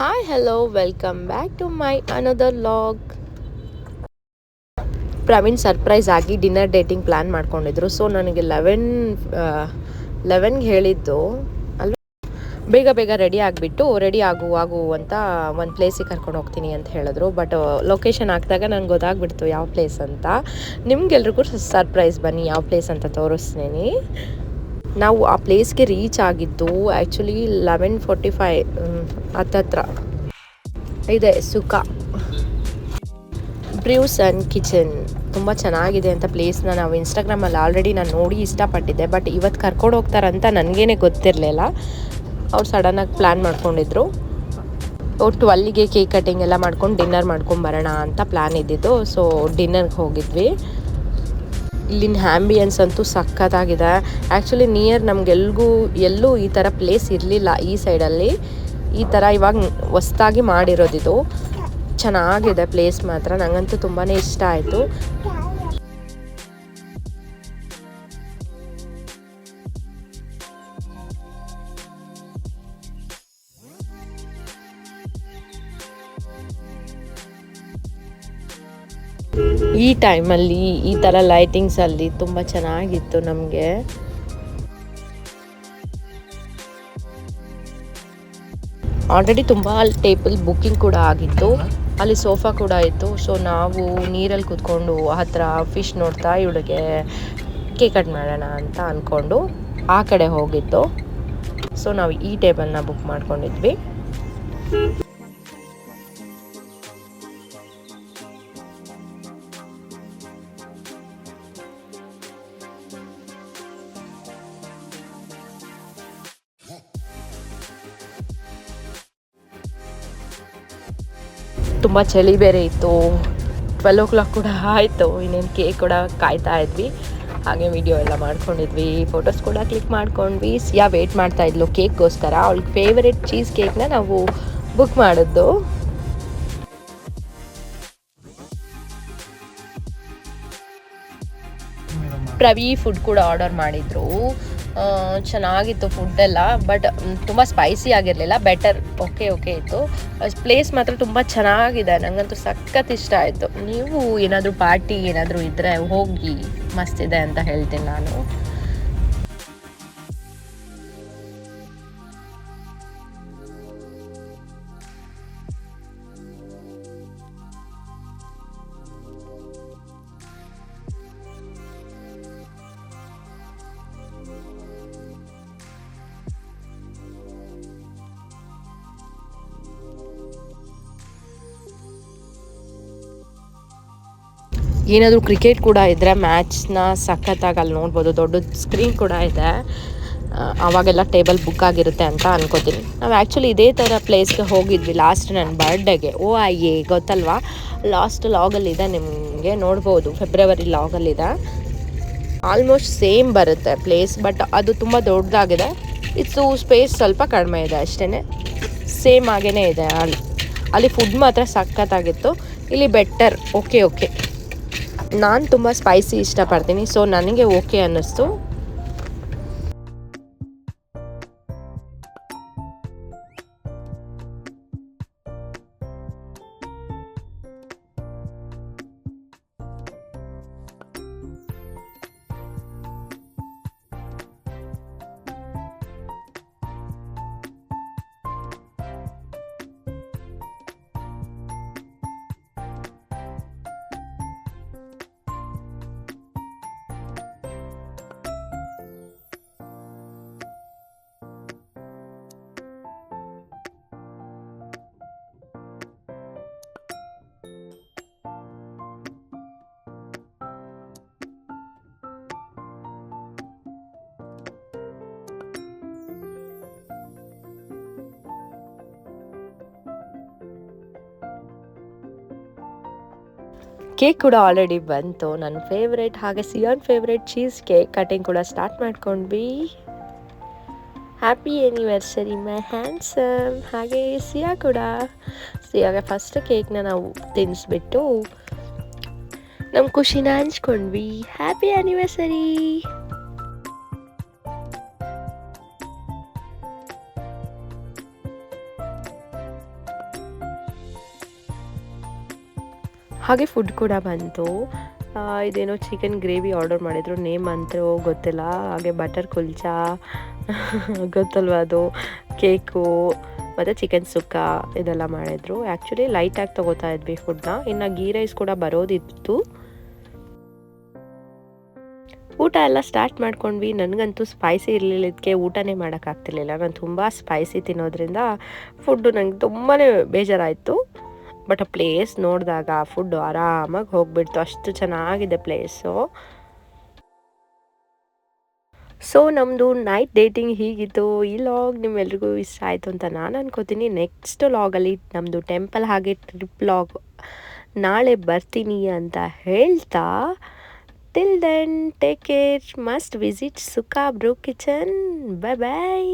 Hi hello welcome back to my another vlog. Praveen surprise ಆಗಿ dinner dating plan ಮಾಡ್ಕೊಂಡಿದ್ರು. So ನನಗೆ 11ಗೆ ಹೇಳಿದ್ದು ಅಲ್ವ, ಬೇಗ ಬೇಗ ರೆಡಿ ಆಗಿಬಿಟ್ಟು ರೆಡಿ ಆಗು ಅಂತ ಒಂದು ಪ್ಲೇಸಿಗೆ ಕರ್ಕೊಂಡು ಹೋಗ್ತೀನಿ ಅಂತ ಹೇಳಿದ್ರು. ಬಟ್ ಲೊಕೇಶನ್ ಹಾಕಿದಾಗ ನನಗೆ ಗೊತ್ತಾಗ್ಬಿಡ್ತು ಯಾವ ಪ್ಲೇಸ್ ಅಂತ. ನಿಮ್ಗೆಲ್ರಿಗೂ ಸರ್ಪ್ರೈಸ್, ಬನ್ನಿ ಯಾವ ಪ್ಲೇಸ್ ಅಂತ ತೋರಿಸ್ತೀನಿ. ನಾವು ಆ ಪ್ಲೇಸ್ಗೆ ರೀಚ್ ಆಗಿದ್ದು ಆ್ಯಕ್ಚುಲಿ 11:45 ಹತ್ತತ್ರ ಇದೆ. ಸುಖ ಬ್ರ್ಯೂಸ್ ಆ್ಯಂಡ್ ಕಿಚನ್ ತುಂಬ ಚೆನ್ನಾಗಿದೆ ಅಂತ ಪ್ಲೇಸ್ನ ನಾವು ಇನ್ಸ್ಟಾಗ್ರಾಮಲ್ಲಿ ಆಲ್ರೆಡಿ ನಾನು ನೋಡಿ ಇಷ್ಟಪಟ್ಟಿದ್ದೆ. ಬಟ್ ಇವತ್ತು ಕರ್ಕೊಂಡು ಹೋಗ್ತಾರಂತ ನನಗೇನೆ ಗೊತ್ತಿರಲಿಲ್ಲ. ಅವ್ರು ಸಡನ್ನಾಗಿ ಪ್ಲ್ಯಾನ್ ಮಾಡ್ಕೊಂಡಿದ್ರು. 12ಗೆ ಕೇಕ್ ಕಟ್ಟಿಂಗ್ ಎಲ್ಲ ಮಾಡ್ಕೊಂಡು ಡಿನ್ನರ್ ಮಾಡ್ಕೊಂಬರೋಣ ಅಂತ ಪ್ಲ್ಯಾನ್ ಇದ್ದಿದ್ದು. ಸೊ ಡಿನ್ನರ್ಗೆ ಹೋಗಿದ್ವಿ. ಇಲ್ಲಿನ ಆ್ಯಂಬಿಯನ್ಸ್ ಅಂತೂ ಸಖತ್ತಾಗಿದೆ. ಆ್ಯಕ್ಚುಲಿ ನಿಯರ್ ಎಲ್ಲೂ ಈ ಥರ ಪ್ಲೇಸ್ ಇರಲಿಲ್ಲ ಈ ಸೈಡಲ್ಲಿ. ಈ ಥರ ಇವಾಗ ಹೊಸ್ದಾಗಿ ಮಾಡಿರೋದಿದು. ಚೆನ್ನಾಗಿದೆ ಪ್ಲೇಸ್ ಮಾತ್ರ, ನನಗಂತೂ ತುಂಬಾ ಇಷ್ಟ ಆಯಿತು. ಈ ಟೈಮಲ್ಲಿ ಈ ಥರ ಲೈಟಿಂಗ್ಸಲ್ಲಿ ತುಂಬ ಚೆನ್ನಾಗಿತ್ತು ನಮಗೆ. ಆಲ್ರೆಡಿ ತುಂಬ ಅಲ್ಲಿ ಟೇಬಲ್ ಬುಕ್ಕಿಂಗ್ ಕೂಡ ಆಗಿತ್ತು. ಅಲ್ಲಿ ಸೋಫಾ ಕೂಡ ಇತ್ತು. ಸೊ ನಾವು ನೀರಲ್ಲಿ ಕೂತ್ಕೊಂಡು ಹತ್ತಿರ ಫಿಶ್ ನೋಡ್ತಾ ಇವಳಿಗೆ ಕೇಕ್ ಕಟ್ ಮಾಡೋಣ ಅಂತ ಅಂದ್ಕೊಂಡು ಆ ಕಡೆ ಹೋಗಿದ್ದು. ಸೊ ನಾವು ಈ ಟೇಬಲ್ನ ಬುಕ್ ಮಾಡ್ಕೊಂಡಿದ್ವಿ. ತುಂಬ ಚಳಿ ಬೇರೆ ಇತ್ತು. 12 o'clock ಕೂಡ ಆಯಿತು. ಇನ್ನೇನು ಕೇಕ್ ಕೂಡ ಕಾಯ್ತಾ ಇದ್ವಿ. ಹಾಗೆ ವಿಡಿಯೋ ಎಲ್ಲ ಮಾಡ್ಕೊಂಡಿದ್ವಿ, ಫೋಟೋಸ್ ಕೂಡ ಕ್ಲಿಕ್ ಮಾಡ್ಕೊಂಡ್ವಿ. ಸಿಯಾ ವೇಟ್ ಮಾಡ್ತಾ ಇದ್ಲು ಕೇಕ್ಗೋಸ್ಕರ. ಅವಳಿಗೆ ಫೇವರೆಟ್ ಚೀಸ್ ಕೇಕ್ನ ನಾವು ಬುಕ್ ಮಾಡಿದ್ದು. ಪ್ರವಿ ಫುಡ್ ಕೂಡ ಆರ್ಡರ್ ಮಾಡಿದ್ರು. ಚೆನ್ನಾಗಿತ್ತು ಫುಡ್ಡೆಲ್ಲ. ಬಟ್ ತುಂಬ ಸ್ಪೈಸಿ ಆಗಿರಲಿಲ್ಲ. ಬೆಟರ್ ಓಕೆ ಇತ್ತು. ಪ್ಲೇಸ್ ಮಾತ್ರ ತುಂಬ ಚೆನ್ನಾಗಿದೆ. ನನಗಂತೂ ಸಖತ್ ಇಷ್ಟ ಆಯಿತು. ನೀವು ಏನಾದರೂ ಪಾರ್ಟಿ ಏನಾದರೂ ಇದ್ದರೆ ಹೋಗಿ, ಮಸ್ತಿದೆ ಅಂತ ಹೇಳ್ತೀನಿ ನಾನು. ಏನಾದರೂ ಕ್ರಿಕೆಟ್ ಕೂಡ ಇದ್ದರೆ ಮ್ಯಾಚ್ನ ಸಖತ್ತಾಗಿ ಅಲ್ಲಿ ನೋಡ್ಬೋದು. ದೊಡ್ಡ ಸ್ಕ್ರೀನ್ ಕೂಡ ಇದೆ. ಆವಾಗೆಲ್ಲ ಟೇಬಲ್ ಬುಕ್ ಆಗಿರುತ್ತೆ ಅಂತ ಅನ್ಕೋತೀನಿ. ನಾವು ಆ್ಯಕ್ಚುಲಿ ಇದೇ ಥರ ಪ್ಲೇಸ್ಗೆ ಹೋಗಿದ್ವಿ ಲಾಸ್ಟ್ ನನ್ನ ಬರ್ಡೇಗೆ. ಗೊತ್ತಲ್ವಾ, ಲಾಸ್ಟ್ ಲಾಗಲ್ಲಿದೆ, ನಿಮಗೆ ನೋಡ್ಬೋದು. ಫೆಬ್ರವರಿ ಲಾಗಲ್ಲಿದೆ. ಆಲ್ಮೋಸ್ಟ್ ಸೇಮ್ ಬರುತ್ತೆ ಪ್ಲೇಸ್. ಬಟ್ ಅದು ತುಂಬ ದೊಡ್ಡದಾಗಿದೆ. ಇದು ಸ್ಪೇಸ್ ಸ್ವಲ್ಪ ಕಡಿಮೆ ಇದೆ ಅಷ್ಟೇ. ಸೇಮ್ ಆಗೇ ಇದೆ. ಅಲ್ಲಿ ಫುಡ್ ಮಾತ್ರ ಸಖತ್ತಾಗಿತ್ತು. ಇಲ್ಲಿ ಬೆಟರ್. ಓಕೆ ನಾನು ತುಂಬ ಸ್ಪೈಸಿ ಇಷ್ಟಪಡ್ತೀನಿ. ಸೊ ನನಗೆ ಓಕೆ ಅನ್ನಿಸ್ತು. ಕೇಕ್ ಕೂಡ ಆಲ್ರೆಡಿ ಬಂತು, ನನ್ನ ಫೇವ್ರೇಟ್. ಹಾಗೆ ಸಿಯಾನ್ ಫೇವ್ರೇಟ್ ಚೀಸ್ ಕೇಕ್ ಕಟಿಂಗ್ ಕೂಡ ಸ್ಟಾರ್ಟ್ ಮಾಡ್ಕೊಂಡ್ವಿ. Happy anniversary my handsome. ಹಾಗೆ ಸಿಯಾಗೆ ಫಸ್ಟ್ ಕೇಕ್ನ ನಾವು ತಿನ್ನಿಸ್ಬಿಟ್ಟು ನಮ್ಮ ಖುಷಿನ ಹಂಚ್ಕೊಂಡ್ವಿ. Happy anniversary. ಹಾಗೆ ಫುಡ್ ಕೂಡ ಬಂತು. ಇದೇನೋ ಚಿಕನ್ ಗ್ರೇವಿ ಆರ್ಡರ್ ಮಾಡಿದ್ರು, ನೇಮ್ ಅಂತೂ ಗೊತ್ತಿಲ್ಲ. ಹಾಗೆ ಬಟರ್ ಕುಲ್ಚಾ ಗೊತ್ತಲ್ವ ಅದು, ಕೇಕು ಮತ್ತು ಚಿಕನ್ ಸುಕ್ಕ ಇದೆಲ್ಲ ಮಾಡಿದರು. ಆ್ಯಕ್ಚುಲಿ ಲೈಟಾಗಿ ತೊಗೋತಾ ಇದ್ವಿ ಫುಡ್ನ. ಇನ್ನು ಗೀ ರೈಸ್ ಕೂಡ ಬರೋದಿತ್ತು. ಊಟ ಎಲ್ಲ ಸ್ಟಾರ್ಟ್ ಮಾಡ್ಕೊಂಡ್ವಿ. ನನಗಂತೂ ಸ್ಪೈಸಿ ಇರಲಿಲ್ಲದಕ್ಕೆ ಊಟನೇ ಮಾಡೋಕ್ಕಾಗ್ತಿರ್ಲಿಲ್ಲ. ನಾನು ತುಂಬ ಸ್ಪೈಸಿ ತಿನ್ನೋದ್ರಿಂದ ಫುಡ್ಡು ನನಗೆ ತುಂಬಾ ಬೇಜಾರಾಯಿತು. ಬಟ್ ಆ ಪ್ಲೇಸ್ ನೋಡಿದಾಗ ಫುಡ್ಡು ಆರಾಮಾಗಿ ಹೋಗ್ಬಿಡ್ತು, ಅಷ್ಟು ಚೆನ್ನಾಗಿದೆ ಪ್ಲೇಸು. ಸೊ ನಮ್ಮದು ನೈಟ್ ಡೇಟಿಂಗ್ ಹೀಗಿತ್ತು. ಈ ಲಾಗ್ ನಿಮ್ಮೆಲ್ರಿಗೂ ಇಷ್ಟ ಆಯಿತು ಅಂತ ನಾನು ಅನ್ಕೋತೀನಿ. ನೆಕ್ಸ್ಟ್ ಲಾಗಲ್ಲಿ ನಮ್ಮದು ಟೆಂಪಲ್ ಹಾಗೆ ಟ್ರಿಪ್ ಲಾಗ್ ನಾಳೆ ಬರ್ತೀನಿ ಅಂತ ಹೇಳ್ತಾ, till then take care, must visit Sukha brew kitchen. Bye ಬಾಯ್.